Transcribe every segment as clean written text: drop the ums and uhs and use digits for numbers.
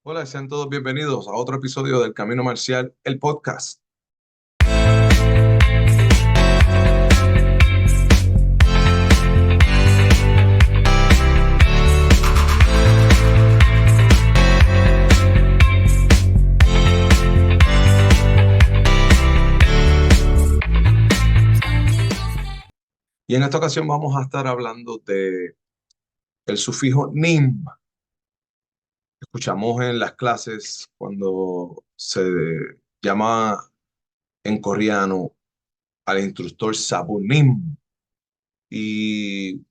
Hola, sean todos bienvenidos a otro episodio del Camino Marcial, el podcast. Y en esta ocasión vamos a estar hablando de el sufijo nim. Escuchamos en las clases cuando se llama en coreano al instructor sabunim. Y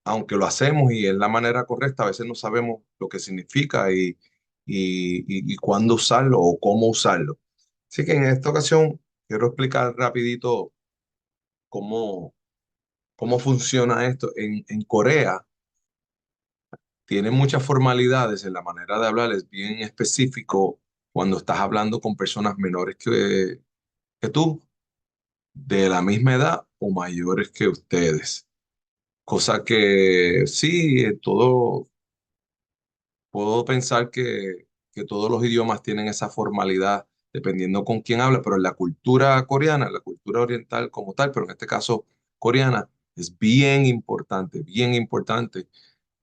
aunque lo hacemos y es la manera correcta, a veces no sabemos lo que significa y cuándo usarlo o cómo usarlo. Así que en esta ocasión quiero explicar rapidito cómo, cómo funciona esto. En Corea tiene muchas formalidades en la manera de hablar, es bien específico cuando estás hablando con personas menores que tú, de la misma edad o mayores que ustedes. Cosa que sí, puedo pensar que todos los idiomas tienen esa formalidad dependiendo con quién habla, pero en la cultura coreana, la cultura oriental como tal, pero en este caso coreana, es bien importante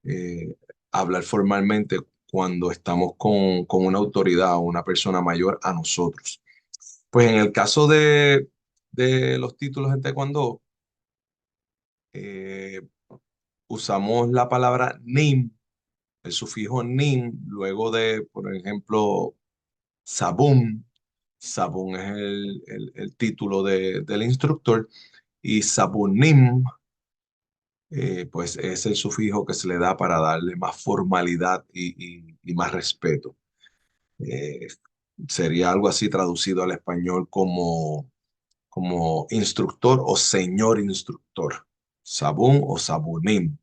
eh, hablar formalmente cuando estamos con una autoridad o una persona mayor a nosotros. Pues en el caso de los títulos en Taekwondo, eh, usamos la palabra nim, el sufijo nim, luego de, por ejemplo, sabum. Sabum es el título del instructor y sabunim, pues es el sufijo que se le da para darle más formalidad y más respeto. Eh, Sería algo así traducido al español como instructor o señor instructor, sabún o sabunim.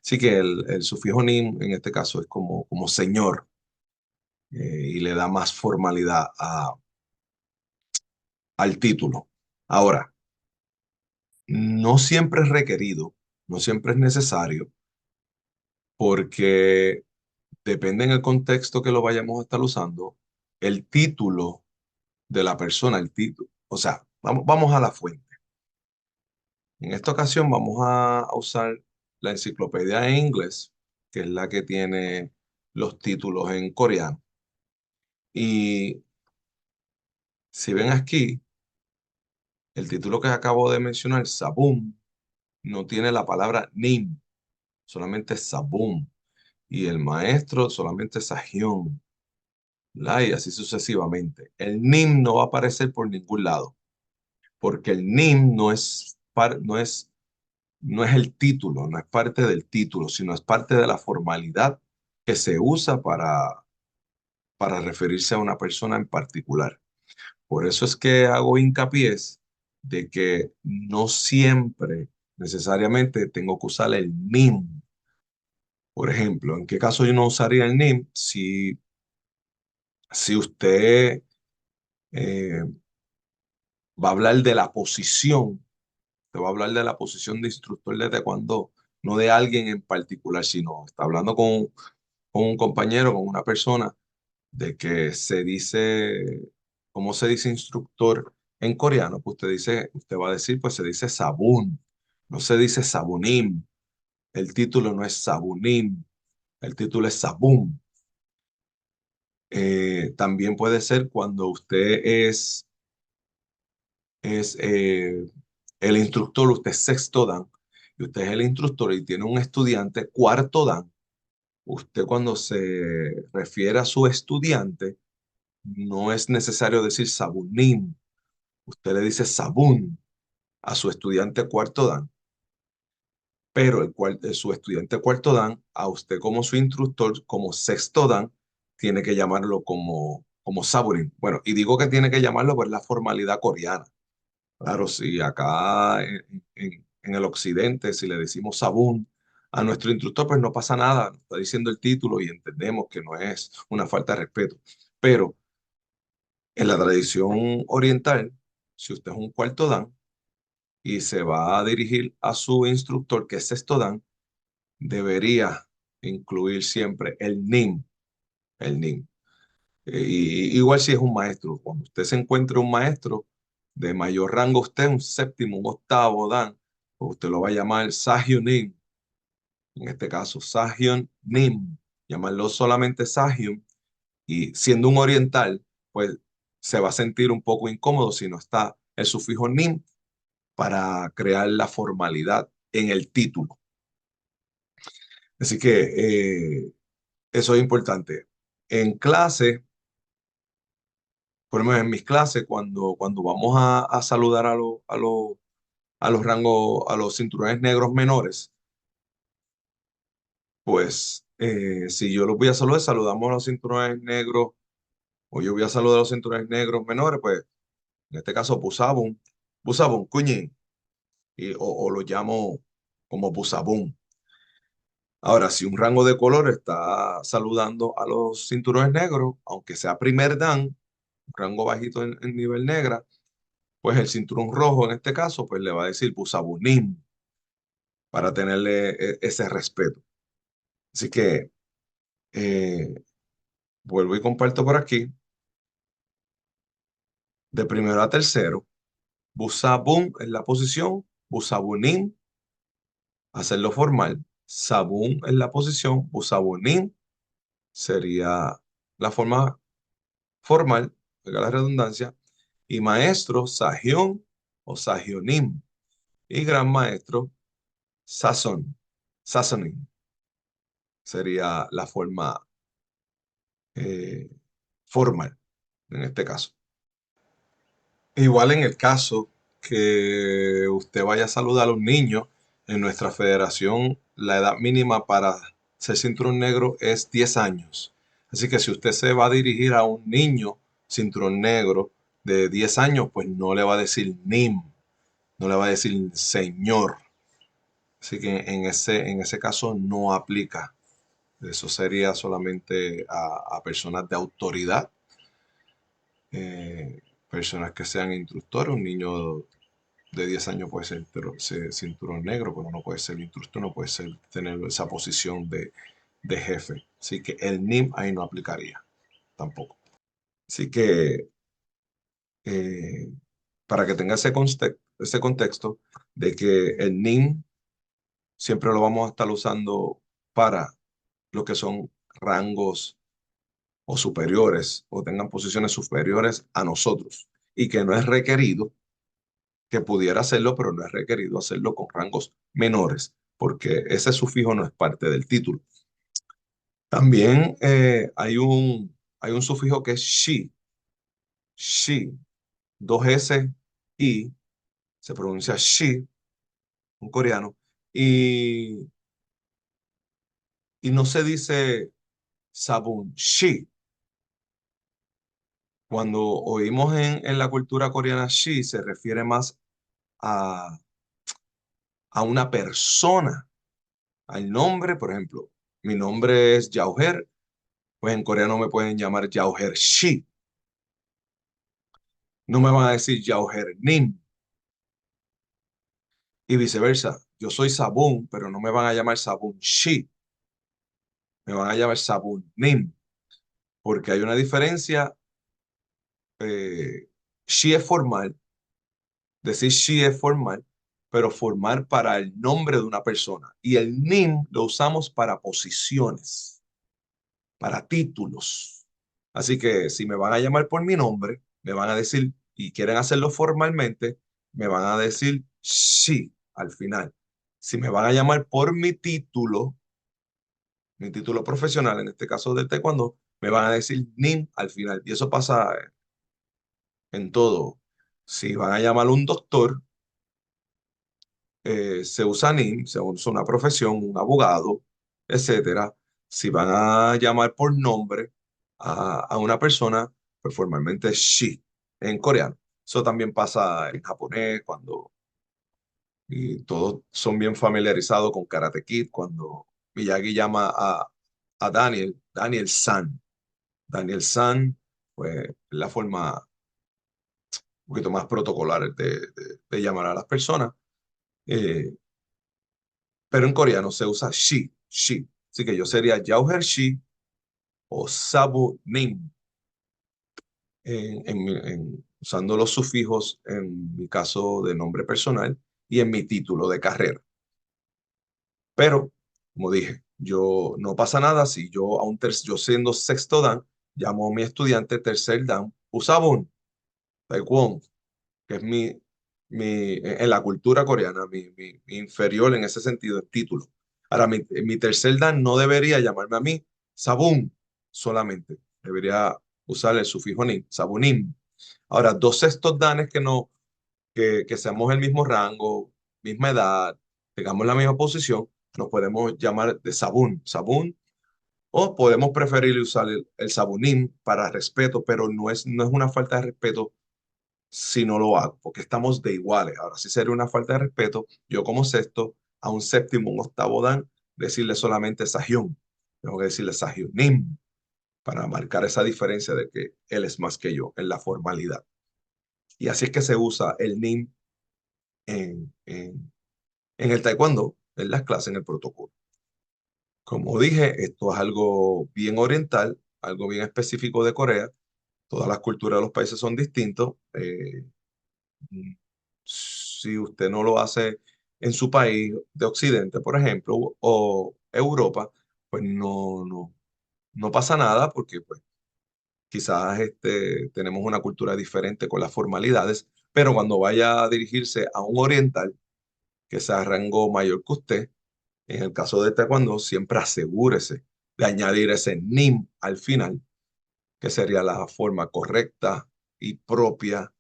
Así que el sufijo nim en este caso es como señor y le da más formalidad al título. Ahora, no siempre es requerido, no siempre es necesario, porque depende en el contexto que lo vayamos a estar usando, el título de la persona, el título. O sea, vamos a la fuente. En esta ocasión vamos a usar la enciclopedia en inglés, que es la que tiene los títulos en coreano. Y si ven aquí, el título que acabo de mencionar, Sabum, no tiene la palabra nim, solamente Sabum. Y el maestro solamente Sahyun, la y así sucesivamente. El nim no va a aparecer por ningún lado, porque el nim no es el título, no es parte del título, sino es parte de la formalidad que se usa para referirse a una persona en particular. Por eso es que hago hincapié de que no siempre necesariamente tengo que usar el nim. Por ejemplo, ¿en qué caso yo no usaría el nim? Si usted eh, va a hablar de la posición, te va a hablar de la posición de instructor de taekwondo, no de alguien en particular, sino está hablando con un compañero, con una persona, de que se dice, ¿cómo se dice instructor en coreano? Pues usted va a decir, pues se dice sabun, no se dice sabunim, el título no es sabunim, el título es sabun. También puede ser cuando usted es el instructor, usted es sexto dan, y usted es el instructor y tiene un estudiante cuarto dan. Usted cuando se refiere a su estudiante, no es necesario decir sabunim. Usted le dice sabún a su estudiante cuarto dan, pero su estudiante cuarto dan, a usted como su instructor, como sexto dan, tiene que llamarlo como sabunim. Bueno, y digo que tiene que llamarlo por la formalidad coreana. Claro, si acá en el occidente, si le decimos sabún a nuestro instructor, pues no pasa nada, nos está diciendo el título y entendemos que no es una falta de respeto. Pero en la tradición oriental, si usted es un cuarto dan y se va a dirigir a su instructor, que es sexto dan, debería incluir siempre el nim. el nin. Igual si es un maestro, cuando usted se encuentre un maestro de mayor rango, usted un séptimo, un octavo dan, pues usted lo va a llamar Sahyun, en este caso Sahyun Nim, llamarlo solamente Sahyun, y siendo un oriental, pues se va a sentir un poco incómodo si no está el sufijo Nim para crear la formalidad en el título. Así que eso es importante. En clase, por lo menos en mis clases, cuando vamos a saludar a los rangos, a los cinturones negros menores, pues si yo los voy a saludar, saludamos a los cinturones negros, o yo voy a saludar a los cinturones negros menores, pues en este caso Busabun, Busabun, Kuñin, o lo llamo como Busabun. Ahora, si un rango de color está saludando a los cinturones negros, aunque sea primer dan, un rango bajito en nivel negra, pues el cinturón rojo en este caso, pues le va a decir Busabunim para tenerle ese respeto. Así que eh, vuelvo y comparto por aquí, de primero a tercero, Busabun en la posición, Busabunim, hacerlo formal, Sabun en la posición, Busabunim sería la forma formal, valga la redundancia, y maestro, Sahión o Sahionim, y gran maestro, Sazón, Sazonim, sería la forma eh, formal en este caso. Igual en el caso que usted vaya a saludar a un niño, en nuestra federación la edad mínima para ser cinturón negro es 10 años. Así que si usted se va a dirigir a un niño cinturón negro de 10 años, pues no le va a decir NIM, no le va a decir señor. Así que en ese caso no aplica. Eso sería solamente a personas de autoridad, eh, personas que sean instructores. Un niño de 10 años puede ser cinturón negro, pero no puede ser instructor, no puede tener esa posición de jefe. Así que el NIM ahí no aplicaría tampoco. Así que eh, para que tenga ese contexto de que el NIM siempre lo vamos a estar usando para lo que son rangos o superiores o tengan posiciones superiores a nosotros y que no es requerido, que pudiera hacerlo, pero no es requerido hacerlo con rangos menores, porque ese sufijo no es parte del título. También hay un sufijo que es shi, dos S, I, se pronuncia shi, un coreano, y, y no se dice sabun, shi. Cuando oímos en la cultura coreana shi, se refiere más a, a una persona, al nombre, por ejemplo. Mi nombre es Yauher, pues en coreano me pueden llamar Yauher Shi. No me van a decir Yauher Nim y viceversa. Yo soy Sabun, pero no me van a llamar Sabun Shi, me van a llamar Sabun Nim, porque hay una diferencia. Shi es formal, decir Shi es formal, pero formar para el nombre de una persona. Y el Nim lo usamos para posiciones, para títulos. Así que si me van a llamar por mi nombre, me van a decir, y quieren hacerlo formalmente, me van a decir sí al final. Si me van a llamar por mi título profesional, en este caso del taekwondo, me van a decir nin al final. Y eso pasa en todo. Si van a llamar a un doctor, se usa nin, se usa una profesión, un abogado, etcétera. Si van a llamar por nombre a una persona, pues formalmente es shi en coreano. Eso también pasa en japonés, y todos son bien familiarizados con Karate Kid, cuando Miyagi llama a Daniel, Daniel-san. Daniel-san, pues es la forma un poquito más protocolar de llamar a las personas. Eh, pero en coreano se usa shi. Así que yo sería Yauher Shi o sabunim, usando los sufijos en mi caso de nombre personal y en mi título de carrera. Pero, como dije, yo no pasa nada si yo, yo siendo sexto dan, llamo a mi estudiante tercer dan, usabun, taekwon, que es en la cultura coreana, mi inferior en ese sentido, el título. Ahora, mi tercer dan no debería llamarme a mí sabun solamente, debería usar el sufijo nin, sabunim. Ahora, dos sextos danes que no, que seamos el mismo rango, misma edad, tengamos la misma posición, nos podemos llamar de sabún, sabún, o podemos preferir usar el sabunín para respeto, pero no es una falta de respeto si no lo hago, porque estamos de iguales. Ahora sí sería una falta de respeto, yo como sexto, a un séptimo, un octavo dan, decirle solamente sahyun, tengo que decirle sahyunim, para marcar esa diferencia de que él es más que yo en la formalidad. Y así es que se usa el nim en el taekwondo, en las clases, en el protocolo. Como dije, esto es algo bien oriental, algo bien específico de Corea. Todas las culturas de los países son distintos. Mm, si usted no lo hace en su país de Occidente, por ejemplo, o Europa, pues no pasa nada porque pues, quizás tenemos una cultura diferente con las formalidades, pero cuando vaya a dirigirse a un oriental que sea rango mayor que usted, en el caso de taekwondo, siempre asegúrese de añadir ese nim al final, que sería la forma correcta y propia,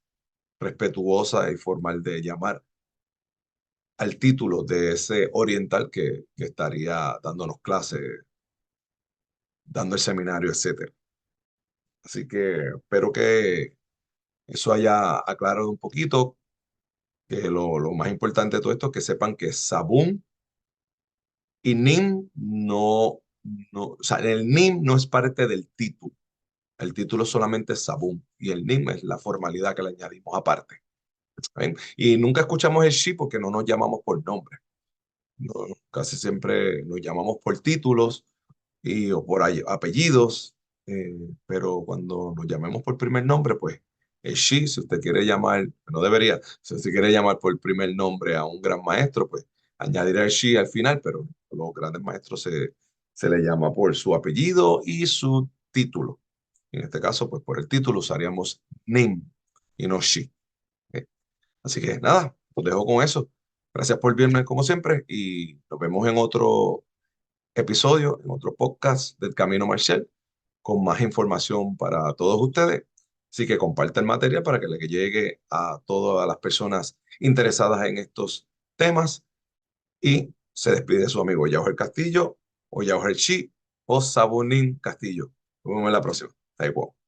respetuosa y formal de llamar al título de ese oriental que estaría dándonos clases, dando el seminario, etcétera. Así que espero que eso haya aclarado un poquito, que lo más importante de todo esto es que sepan que Sabún y Nim o sea, el Nim no es parte del título. El título solamente es Sabún y el Nim es la formalidad que le añadimos aparte. ¿Ven? Y nunca escuchamos el Shi porque no nos llamamos por nombre. No, casi siempre nos llamamos por títulos o por apellidos, pero cuando nos llamemos por primer nombre, pues el Shi, si usted quiere llamar, no debería, si usted quiere llamar por primer nombre a un gran maestro, pues añadirá el Shi al final, pero a los grandes maestros se le llama por su apellido y su título. En este caso, pues por el título usaríamos Nim y no Shi. ¿Ok? Así que nada, los dejo con eso. Gracias por verme como siempre y nos vemos en otro episodio, en otro podcast del Camino Marshall con más información para todos ustedes. Así que comparta el material para que le llegue a todas las personas interesadas en estos temas y se despide su amigo Yauger Castillo o Yauger Chi o Sabonín Castillo. Nos vemos en la próxima. Taekwondo.